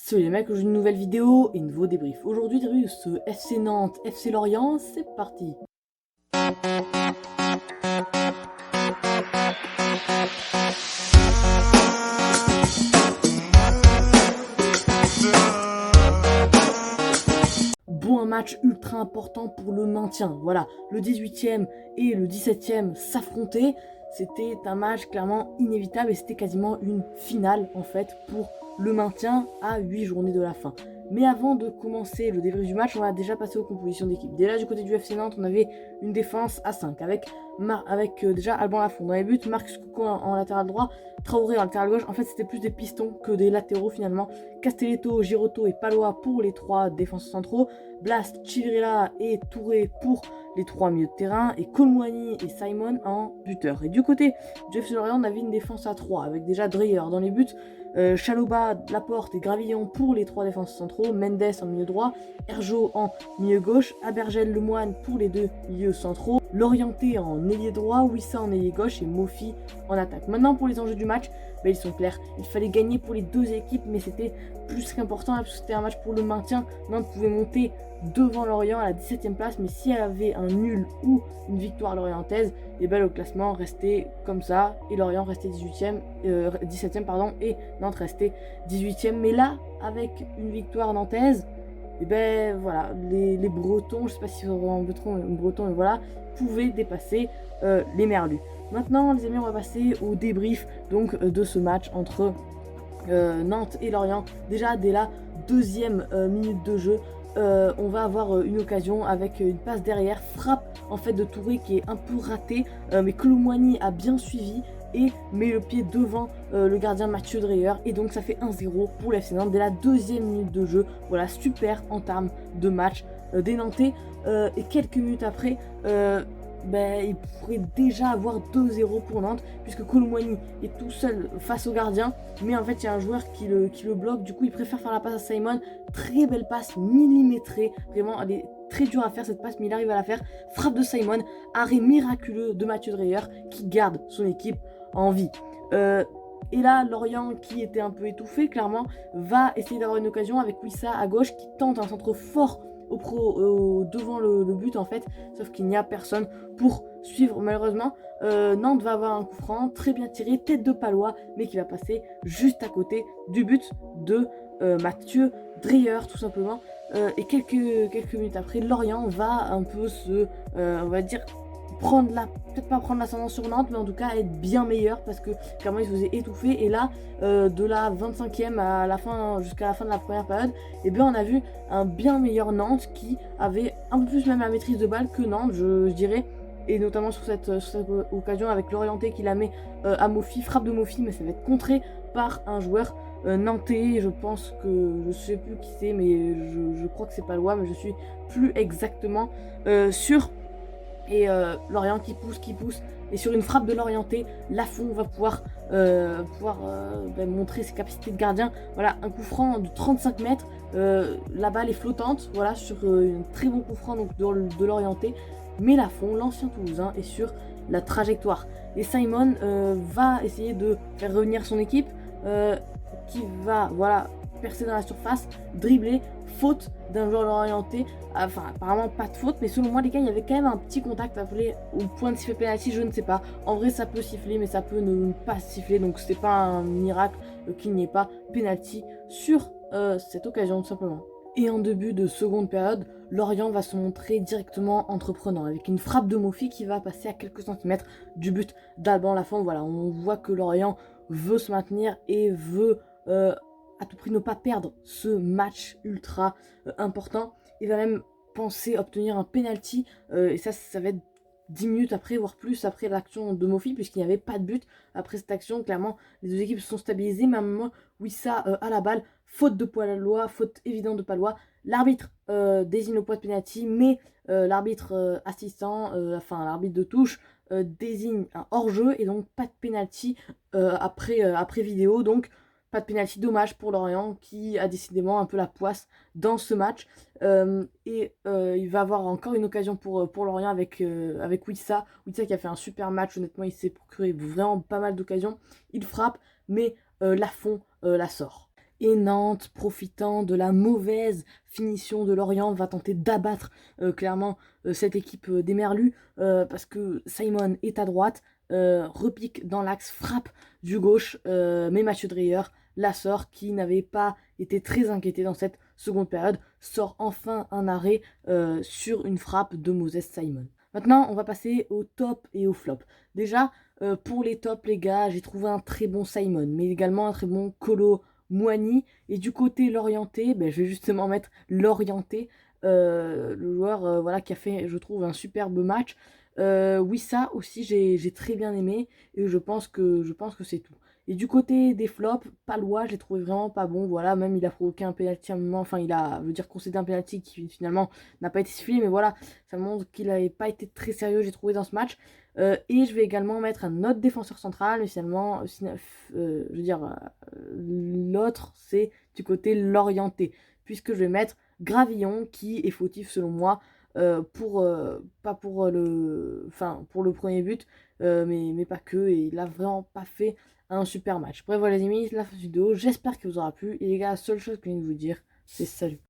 Salut les mecs, aujourd'hui une nouvelle vidéo et nouveau débrief. Aujourd'hui débrief ce FC Nantes, FC Lorient, c'est parti. Bon, un match ultra important pour le maintien. Voilà, le 18e et le 17e s'affrontaient. C'était un match clairement inévitable et c'était quasiment une finale en fait pour le maintien à 8 journées de la fin. Mais avant de commencer le débrief du match, on va déjà passer aux compositions d'équipe. Déjà du côté du FC Nantes, on avait une défense à 5 avec déjà Alban Lafont dans les buts, Marcus Coco en latéral droit, Traoré en latéral gauche. En fait, c'était plus des pistons que des latéraux finalement. Castelletto, Girotto et Palois pour les 3 défenseurs centraux, Blast, Chivrella et Touré pour les 3 milieux de terrain, et Colmouani et Simon en buteur. Et du côté du FC Lorient, on avait une défense à 3 avec déjà Dreyer dans les buts, Chaloba, Laporte et Gravillon pour les 3 défenseurs centraux, Mendes en milieu droit, Herjo en milieu gauche, Abergel, Lemoine pour les 2 milieux centraux, Lorienté en ailier droit, Wissa en ailier gauche et Mofi en attaque. Maintenant pour les enjeux du match, ils sont clairs. Il fallait gagner pour les deux équipes, mais c'était plus qu'important parce que c'était un match pour le maintien. Nantes pouvait monter devant Lorient à la 17e place, mais si elle avait un nul ou une victoire lorientaise, et le classement restait comme ça, et Lorient restait 17e et Nantes restait 18e. Mais là, avec une victoire nantaise, voilà, les Bretons, je sais pas si c'est vraiment breton, mais voilà, pouvaient dépasser les Merlus. Maintenant, les amis, on va passer au débrief donc de ce match entre Nantes et Lorient. Déjà, dès la deuxième minute de jeu, on va avoir une occasion avec une passe derrière, frappe en fait de Touré qui est un peu ratée, mais Colomboigny a bien suivi et met le pied devant le gardien Mathieu Dreyer, et donc ça fait 1-0 pour l'FC Nantes dès la deuxième minute de jeu. Voilà, super entame de match des Nantais, et quelques minutes après, il pourrait déjà avoir 2-0 pour Nantes, puisque Colomboigny est tout seul face au gardien, mais en fait il y a un joueur qui le bloque. Du coup il préfère faire la passe à Simon. Très belle passe millimétrée, vraiment elle est très dure à faire cette passe, mais il arrive à la faire. Frappe de Simon, arrêt miraculeux de Mathieu Dreyer qui garde son équipe en vie. Et là, Lorient, qui était un peu étouffé, clairement, va essayer d'avoir une occasion avec Wissa à gauche qui tente un centre fort devant le but en fait, sauf qu'il n'y a personne pour suivre malheureusement. Nantes va avoir un coup franc très bien tiré, tête de Palois, mais qui va passer juste à côté du but de Mathieu Dreyer tout simplement. Et quelques minutes après, Lorient va un peu on va dire, peut-être pas prendre l'ascendant sur Nantes, mais en tout cas être bien meilleur, parce que clairement ils se faisaient étouffer. Et là, de la 25e à la fin, jusqu'à la fin de la première période, on a vu un bien meilleur Nantes qui avait un peu plus même la maîtrise de balle que Nantes, je dirais. Et notamment sur cette occasion avec l'orienté qui la met à Mofi, frappe de Mofi, mais ça va être contré par un joueur nantais. Je pense que, je sais plus qui c'est, mais je crois que c'est pas Palois, mais je suis plus exactement sûr. Et Lorient qui pousse, et sur une frappe de l'orienté, Lafont va pouvoir montrer ses capacités de gardien. Voilà, un coup franc de 35 mètres, la balle est flottante, voilà, sur un très bon coup franc donc de l'orienté, mais Lafont, l'ancien Toulousain, est sur la trajectoire. Et Simon va essayer de faire revenir son équipe, qui va, voilà, percer dans la surface, dribbler, faute d'un joueur orienté. Enfin, apparemment pas de faute, mais selon moi les gars, il y avait quand même un petit contact appelé au point de siffler penalty, je ne sais pas. En vrai ça peut siffler, mais ça peut ne pas siffler, donc c'est pas un miracle qu'il n'y ait pas penalty sur cette occasion tout simplement. Et en début de seconde période, Lorient va se montrer directement entreprenant avec une frappe de Mofi qui va passer à quelques centimètres du but d'Alban Lafont. Voilà, on voit que Lorient veut se maintenir et veut à tout prix ne pas perdre ce match ultra important. Il va même penser obtenir un penalty, et ça va être 10 minutes après, voire plus, après l'action de Mofi, puisqu'il n'y avait pas de but. Après cette action, clairement, les deux équipes se sont stabilisées, mais à un moment, Wissa à la balle, faute de Palois, faute évidente de Palois. L'arbitre désigne le point de penalty, mais l'arbitre assistant, l'arbitre de touche, désigne un hors-jeu, et donc pas de penalty après vidéo. Donc pas de pénalty, dommage pour Lorient qui a décidément un peu la poisse dans ce match. Il va avoir encore une occasion pour Lorient avec Wissa. Wissa qui a fait un super match, honnêtement il s'est procuré vraiment pas mal d'occasions. Il frappe, mais Lafont la sort. et Nantes, profitant de la mauvaise finition de Lorient, va tenter d'abattre clairement cette équipe des Merlus parce que Simon est à droite, repique dans l'axe, frappe du gauche, mais Mathieu Dreyer la sort, qui n'avait pas été très inquiété dans cette seconde période, sort enfin un arrêt sur une frappe de Moses Simon. Maintenant, on va passer au top et au flop. Déjà, pour les tops, les gars, j'ai trouvé un très bon Simon, mais également un très bon Kolo Muani. Et du côté l'orienté, je vais justement mettre l'orienté, le joueur voilà, qui a fait, je trouve, un superbe match. Wissa aussi, j'ai très bien aimé, et je pense que c'est tout. Et du côté des flops, Palois, je l'ai trouvé vraiment pas bon. Voilà, même il a provoqué un penalty à un moment. Enfin, il a, je veux dire, concédé un penalty qui finalement n'a pas été sifflé. Mais voilà, ça montre qu'il n'avait pas été très sérieux, j'ai trouvé, dans ce match. Et je vais également mettre un autre défenseur central. Mais finalement, je veux dire, l'autre, c'est du côté l'orienté. Puisque je vais mettre Gravillon, qui est fautif selon moi. Pas pour pour le premier but, mais pas que. Et il a vraiment pas fait un super match. Bref, voilà les amis, c'est la fin de la vidéo. J'espère qu'elle vous aura plu. Et les gars, la seule chose que je viens de vous dire, c'est salut.